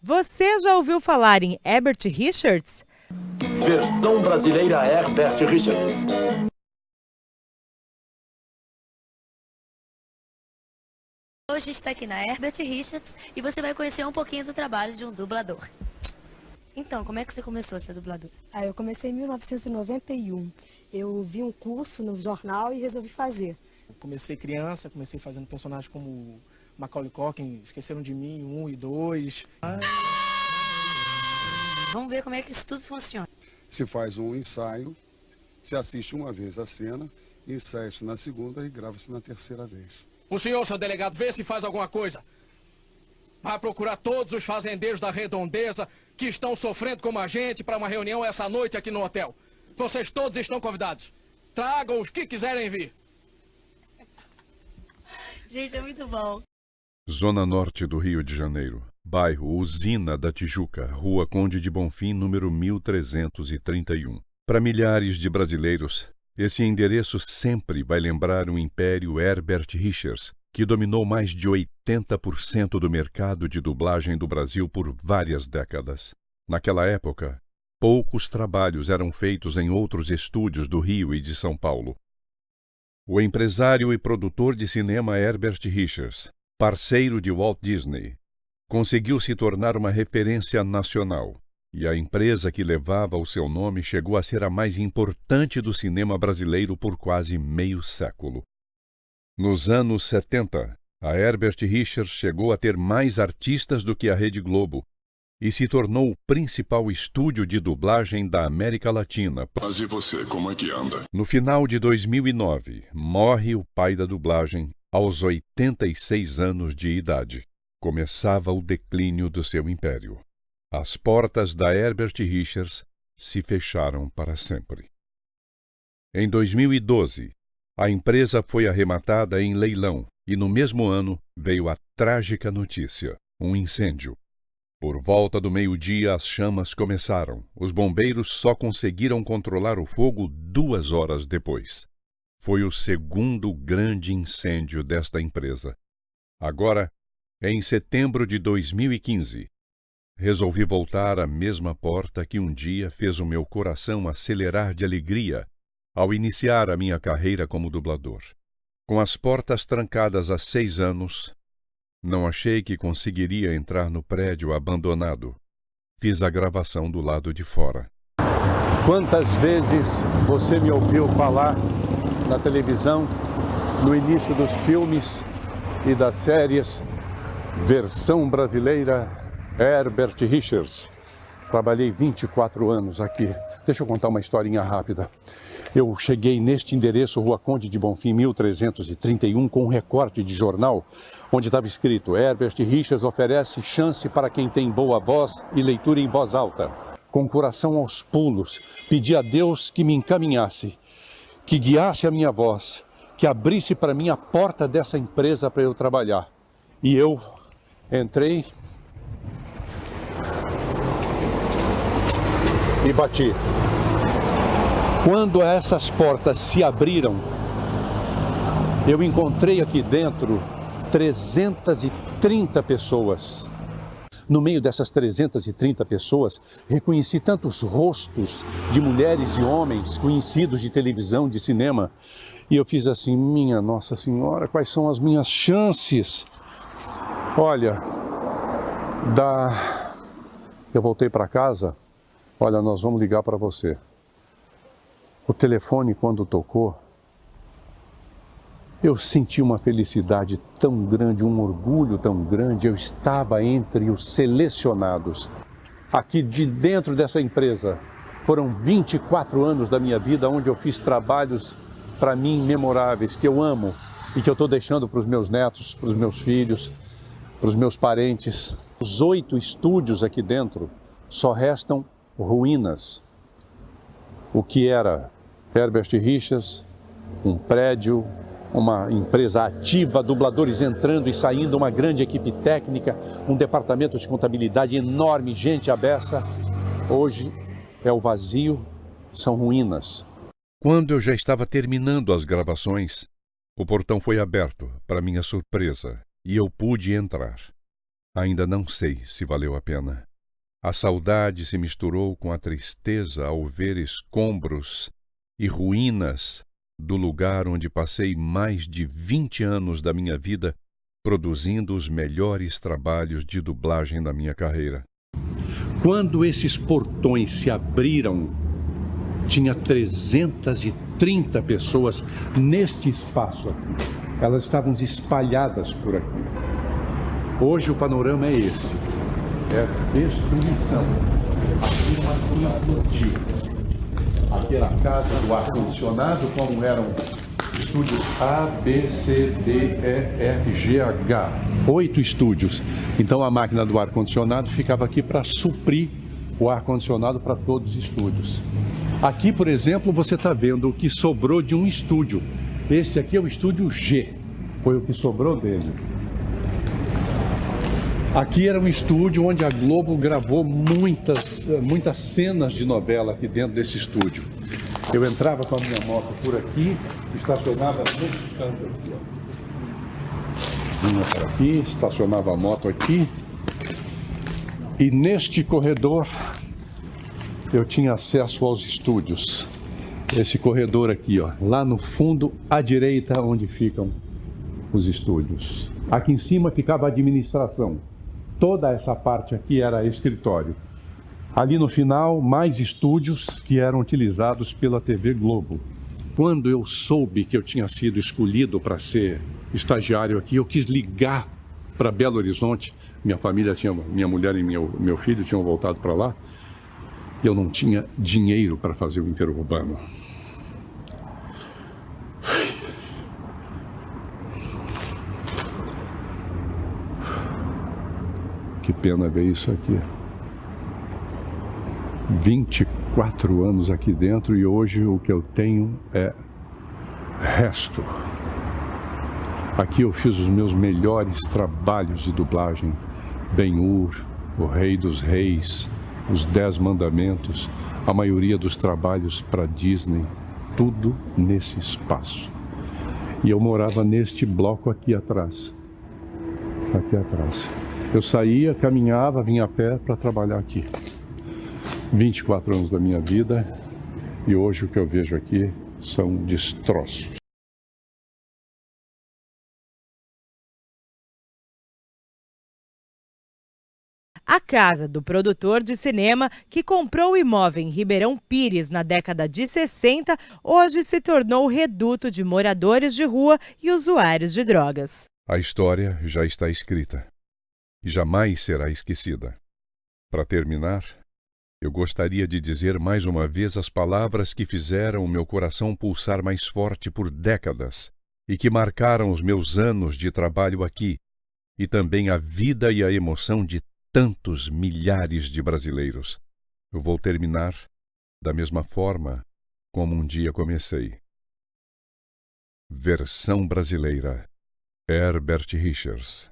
Você já ouviu falar em Herbert Richards? Versão brasileira Herbert Richards. Hoje está aqui na Herbert Richards e você vai conhecer um pouquinho do trabalho de um dublador. Então, como é que você começou a ser dublador? Eu comecei em 1991. Eu vi um curso no jornal e resolvi fazer. Comecei criança, comecei fazendo personagens como Macaulay Culkin, Esqueceram de Mim, 1 e 2. Vamos ver como é que isso tudo funciona. Se faz um ensaio, se assiste uma vez a cena, ensaia-se na segunda e grava-se na terceira vez. O senhor, seu delegado, vê se faz alguma coisa. Vai procurar todos os fazendeiros da redondeza que estão sofrendo como a gente para uma reunião essa noite aqui no hotel. Vocês todos estão convidados. Tragam os que quiserem vir. Gente, é muito bom. Zona Norte do Rio de Janeiro. Bairro Usina da Tijuca, Rua Conde de Bonfim, número 1331. Para milhares de brasileiros, esse endereço sempre vai lembrar o império Herbert Richards, que dominou mais de 80% do mercado de dublagem do Brasil por várias décadas. Naquela época, poucos trabalhos eram feitos em outros estúdios do Rio e de São Paulo. O empresário e produtor de cinema Herbert Richards, parceiro de Walt Disney, conseguiu se tornar uma referência nacional, e a empresa que levava o seu nome chegou a ser a mais importante do cinema brasileiro por quase meio século. Nos anos 70, a Herbert Richards chegou a ter mais artistas do que a Rede Globo e se tornou o principal estúdio de dublagem da América Latina. Mas e você, como é que anda? No final de 2009, morre o pai da dublagem aos 86 anos de idade. Começava o declínio do seu império. As portas da Herbert Richards se fecharam para sempre. Em 2012, a empresa foi arrematada em leilão e no mesmo ano veio a trágica notícia, um incêndio. Por volta do meio-dia, as chamas começaram. Os bombeiros só conseguiram controlar o fogo 2 horas depois. Foi o segundo grande incêndio desta empresa. Agora, em setembro de 2015, resolvi voltar à mesma porta que um dia fez o meu coração acelerar de alegria ao iniciar a minha carreira como dublador. Com as portas trancadas há 6 anos, não achei que conseguiria entrar no prédio abandonado. Fiz a gravação do lado de fora. Quantas vezes você me ouviu falar na televisão, no início dos filmes e das séries, versão brasileira Herbert Richards. Trabalhei 24 anos aqui. Deixa eu contar uma historinha rápida. Eu cheguei neste endereço, Rua Conde de Bonfim, 1331, com um recorte de jornal, onde estava escrito: Herbert Richards oferece chance para quem tem boa voz e leitura em voz alta. Com o coração aos pulos, pedi a Deus que me encaminhasse, que guiasse a minha voz, que abrisse para mim a porta dessa empresa para eu trabalhar. E eu entrei e bati. Quando essas portas se abriram, eu encontrei aqui dentro 330 pessoas. No meio dessas 330 pessoas, reconheci tantos rostos de mulheres e homens conhecidos de televisão, de cinema. E eu fiz assim: minha Nossa Senhora, quais são as minhas chances? Olha, eu voltei para casa. Olha, nós vamos ligar para você. O telefone, quando tocou, eu senti uma felicidade tão grande, um orgulho tão grande. Eu estava entre os selecionados. Aqui de dentro dessa empresa, foram 24 anos da minha vida onde eu fiz trabalhos, para mim, memoráveis, que eu amo e que eu estou deixando para os meus netos, para os meus filhos, para os meus parentes. Os 8 estúdios aqui dentro só restam ruínas. O que era Herbert Richards, um prédio, uma empresa ativa, dubladores entrando e saindo, uma grande equipe técnica, um departamento de contabilidade enorme, gente à beça. Hoje é o vazio, são ruínas. Quando eu já estava terminando as gravações, o portão foi aberto, para minha surpresa, e eu pude entrar. Ainda não sei se valeu a pena. A saudade se misturou com a tristeza ao ver escombros e ruínas do lugar onde passei mais de 20 anos da minha vida produzindo os melhores trabalhos de dublagem da minha carreira. Quando esses portões se abriram, tinha 330 pessoas neste espaço aqui. Elas estavam espalhadas por aqui. Hoje o panorama é esse. É destruição. Aqui uma implodir. Aquela casa do ar-condicionado, como eram estúdios A, B, C, D, E, F, G, H. 8 estúdios. Então a máquina do ar-condicionado ficava aqui para suprir o ar-condicionado para todos os estúdios. Aqui, por exemplo, você está vendo o que sobrou de um estúdio. Este aqui é o estúdio G. Foi o que sobrou dele. Aqui era um estúdio onde a Globo gravou muitas cenas de novela aqui dentro desse estúdio. Eu entrava com a minha moto por aqui, estacionava nesse canto aqui, ó. Vinha por aqui, estacionava a moto aqui. E neste corredor eu tinha acesso aos estúdios. Esse corredor aqui, ó, lá no fundo à direita, onde ficam os estúdios. Aqui em cima ficava a administração. Toda essa parte aqui era escritório. Ali no final, mais estúdios que eram utilizados pela TV Globo. Quando eu soube que eu tinha sido escolhido para ser estagiário aqui, eu quis ligar para Belo Horizonte. Minha mulher e meu filho tinham voltado para lá. E eu não tinha dinheiro para fazer o interurbano. Que pena ver isso aqui. 24 anos aqui dentro e hoje o que eu tenho é resto. Aqui eu fiz os meus melhores trabalhos de dublagem. Ben-Hur, O Rei dos Reis, Os 10 Mandamentos, a maioria dos trabalhos para Disney, tudo nesse espaço. E eu morava neste bloco aqui atrás. Aqui atrás. Eu saía, caminhava, vinha a pé para trabalhar aqui. 24 anos da minha vida e hoje o que eu vejo aqui são destroços. A casa do produtor de cinema que comprou o imóvel em Ribeirão Pires na década de 60, hoje se tornou reduto de moradores de rua e usuários de drogas. A história já está escrita e jamais será esquecida. Para terminar, eu gostaria de dizer mais uma vez as palavras que fizeram o meu coração pulsar mais forte por décadas e que marcaram os meus anos de trabalho aqui e também a vida e a emoção de tantos milhares de brasileiros. Eu vou terminar da mesma forma como um dia comecei. Versão brasileira. Herbert Richards.